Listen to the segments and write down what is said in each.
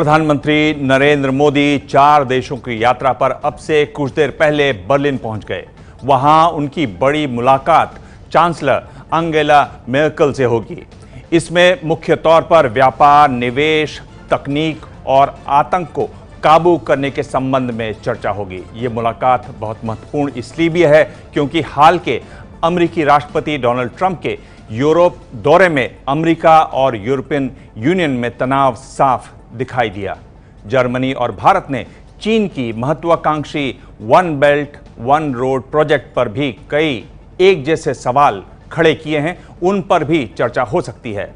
प्रधानमंत्री नरेंद्र मोदी 4 देशों की यात्रा पर अब से कुछ देर पहले बर्लिन पहुंच गए। वहां उनकी बड़ी मुलाकात चांसलर एंजेला मर्केल से होगी। इसमें मुख्य तौर पर व्यापार, निवेश, तकनीक और आतंक को काबू करने के संबंध में चर्चा होगी। ये मुलाकात बहुत महत्वपूर्ण इसलिए भी है क्योंकि हाल के अमेरिकी राष्ट्रपति डोनाल्ड ट्रंप के यूरोप दौरे में अमेरिका और यूरोपियन यूनियन में तनाव साफ दिखाई दिया। जर्मनी और भारत ने चीन की महत्वाकांक्षी one belt one road project पर भी कई एक जैसे सवाल खड़े किए हैं, उन पर भी चर्चा हो सकती है।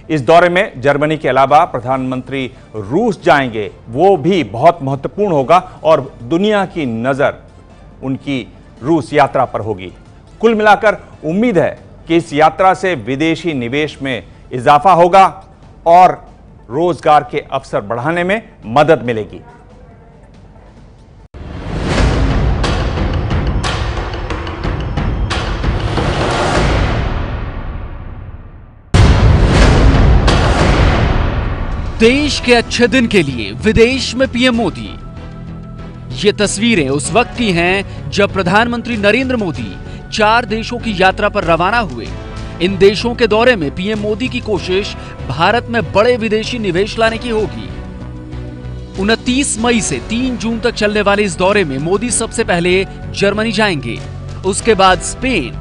इस दौरे में जर्मनी के अलावा प्रधानमंत्री रूस जाएंगे, वो भी बहुत महत्वपूर्ण होगा और दुनिया की नजर उनकी रूस यात्रा पर होगी। कुल मिलाकर उम्मीद है कि इस यात्रा से विदेशी निवेश में इजाफा होगा और रोजगार के अवसर बढ़ाने में मदद मिलेगी। देश के अच्छे दिन के लिए विदेश में पीएम मोदी। ये तस्वीरें उस वक्त की हैं जब प्रधानमंत्री नरेंद्र मोदी 4 देशों की यात्रा पर रवाना हुए। इन देशों के दौरे में पीएम मोदी की कोशिश भारत में बड़े विदेशी निवेश लाने की होगी। 29 मई से 3 जून तक चलने वाले इस दौरे में मोदी सबसे पहले जर्मनी जाएंगे, उसके बाद स्पेन,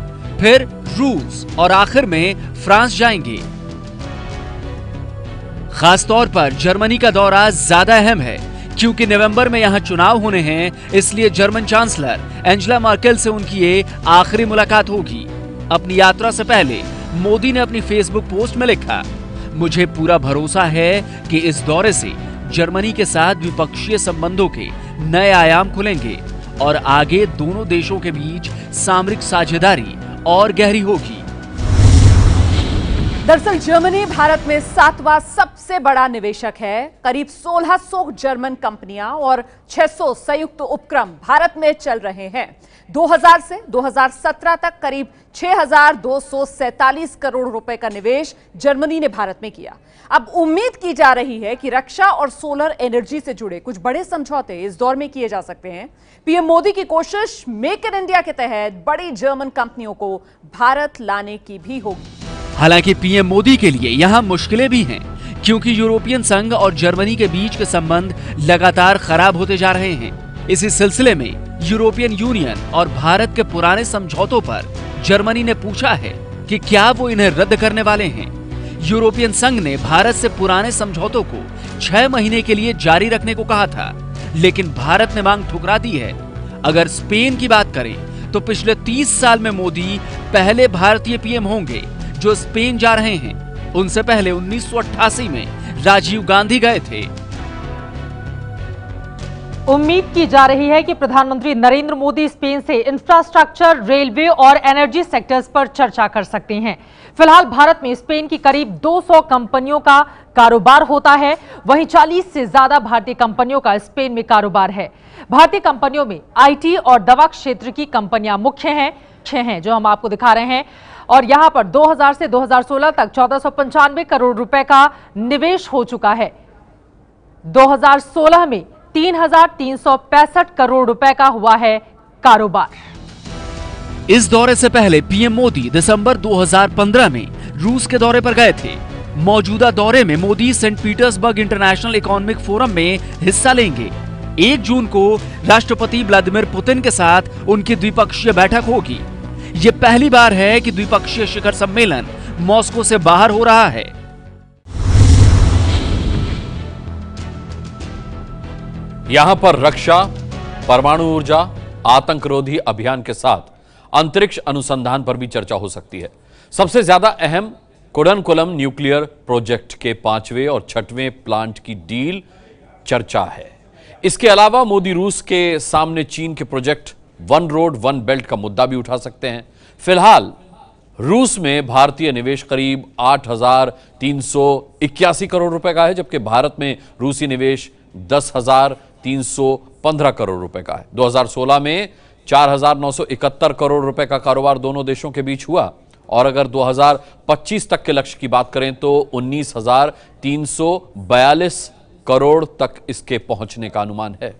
फिर रूस और आखिर में फ्रांस जाएंगे। खासतौर पर जर्मनी का दौरा ज्यादा अहम है क्योंकि नवंबर में यहां चुनाव होने हैं, इसलिए जर्मन चांसलर एंजेला मर्केल से उनकी ये आखिरी मुलाकात होगी। अपनी यात्रा से पहले मोदी ने अपनी फेसबुक पोस्ट में लिखा, मुझे पूरा भरोसा है कि इस दौरे से जर्मनी के साथ द्विपक्षीय संबंधों के नए आयाम खुलेंगे और आगे दोनों देशों के बीच सामरिक साझेदारी और गहरी होगी। दरअसल जर्मनी भारत में 7वां सबसे बड़ा निवेशक है। करीब 1600 जर्मन कंपनियां और 600 संयुक्त उपक्रम भारत में चल रहे हैं। 2000 से 2017 तक करीब 6247 करोड़ रुपए का निवेश जर्मनी ने भारत में किया। अब उम्मीद की जा रही है कि रक्षा और सोलर एनर्जी से जुड़े कुछ बड़े समझौते इस दौर में किए जा सकते हैं। पीएम मोदी की कोशिश मेक इन इंडिया के तहत बड़ी जर्मन कंपनियों को भारत लाने की भी होगी। हालांकि पीएम मोदी के लिए यहां मुश्किलें भी हैं क्योंकि यूरोपियन संघ और जर्मनी के बीच के संबंध लगातार खराब होते जा रहे हैं। इसी सिलसिले में यूरोपियन यूनियन और भारत के पुराने समझौतों पर जर्मनी ने पूछा है कि क्या वो इन्हें रद्द करने वाले हैं। यूरोपियन संघ ने भारत से पुराने समझौतों को 6 महीने के लिए जारी रखने को कहा था, लेकिन भारत ने मांग ठुकरा दी है। अगर स्पेन की बात करें तो पिछले 30 साल में मोदी पहले भारतीय पीएम होंगे जो स्पेन जा रहे हैं। उनसे पहले 1988 में राजीव गांधी गए थे। उम्मीद की जा रही है कि प्रधानमंत्री नरेंद्र मोदी स्पेन से इंफ्रास्ट्रक्चर, रेलवे और एनर्जी सेक्टर्स पर चर्चा कर सकते हैं। फिलहाल भारत में स्पेन की करीब 200 कंपनियों का कारोबार होता है, वहीं 40 से ज्यादा भारतीय कंपनियों का स्पेन में कारोबार है। भारतीय कंपनियों में आईटी और दवा क्षेत्र की कंपनियां मुख्य हैं जो हम आपको दिखा रहे हैं। और यहां पर 2000 से 2016 तक 1495 करोड़ रुपए का निवेश हो चुका है। 2016 में 3365 करोड़ रुपए का हुआ है कारोबार। इस दौरे से पहले पीएम मोदी दिसंबर 2015 में रूस के दौरे पर गए थे। मौजूदा दौरे में Modi Saint Petersburg International Economic Forum में हिस्सा लेंगे। 1 जून को राष्ट्रपति व्लादिमीर पुतिन के साथ उनकी द्विपक्षीय बैठक होगी। ये पहली बार है कि द्विपक्षीय शिखर सम्मेलन मॉस्को से बाहर हो रहा है। यहां पर रक्षा, परमाणु ऊर्जा, आतंकरोधी अभियान के साथ अंतरिक्ष अनुसंधान पर भी चर्चा हो सकती है। सबसे ज्यादा अहम कुडनकुलम न्यूक्लियर प्रोजेक्ट के 5वें और 6वें प्लांट की डील चर्चा है। इसके अलावा मोदी रूस के सामने चीन के project one road one belt का मुद्दा भी उठा सकते हैं। फिलहाल रूस में भारतीय निवेश करीब 8381 करोड़ रुपए का है, जबकि भारत में रूसी निवेश 10,315 करोड़ रुपए का है। 2016 में 4,971 करोड़ रुपए का कारोबार दोनों देशों के बीच हुआ और अगर 2025 तक के लक्ष्य की बात करें तो 19,342 करोड़ तक इसके पहुंचने का अनुमान है।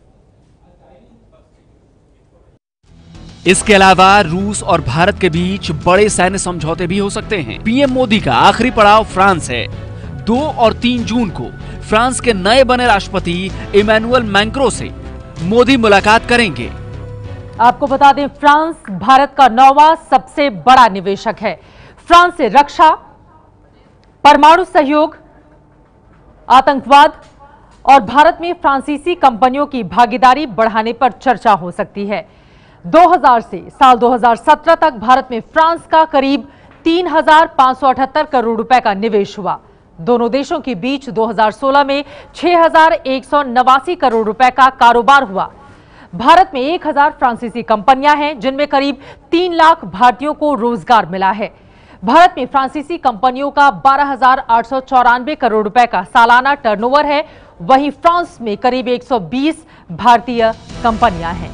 इसके अलावा रूस और भारत के बीच बड़े सैन्य समझौते भी हो सकते हैं। पीएम मोदी का आखिरी पड़ाव फ्रांस है। 2 और 3 जून को फ्रांस के नए बने राष्ट्रपति इमैनुअल मैक्रों से मोदी मुलाकात करेंगे। आपको बता दें, फ्रांस भारत का 9वां सबसे बड़ा निवेशक है। फ्रांस से रक्षा, परमाणु सहयोग, आतंकवाद और भारत में फ्रांसीसी कंपनियों की भागीदारी बढ़ाने पर चर्चा हो सकती है। 2000 से साल 2017 तक भारत में फ्रांस का करीब 3,578 करोड़ रुपए का निवेश हुआ। दोनों देशों के बीच 2016 में 6,189 करोड़ रुपए का कारोबार हुआ। भारत में 1,000 फ्रांसीसी कंपनियां हैं, जिनमें करीब 3 लाख भारतीयों को रोजगार मिला है। भारत में फ्रांसीसी कंपनियों का 12,894 करोड़ रुपए का सालाना टर्नओवर है। वहीं फ्रांस में करीब 120 भारतीय कंपनियां हैं।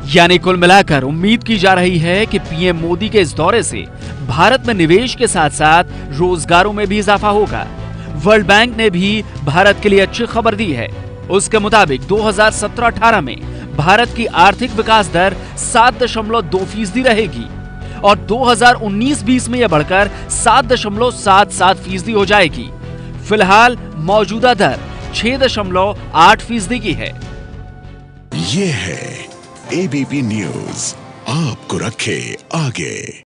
यानी कुल मिलाकर उम्मीद की जा रही है कि पीएम मोदी के इस दौरे से भारत में निवेश के साथ साथ रोजगारों में भी इजाफा होगा। वर्ल्ड बैंक ने भी भारत के लिए अच्छी खबर दी है। उसके मुताबिक 2017-18 में भारत की आर्थिक विकास दर 7.2% रहेगी और 2019-20 में यह बढ़कर 7.77% हो जाएगी। फिलहाल मौजूदा दर 6.8% की है। ये है एबीपी न्यूज, आपको रखे आगे।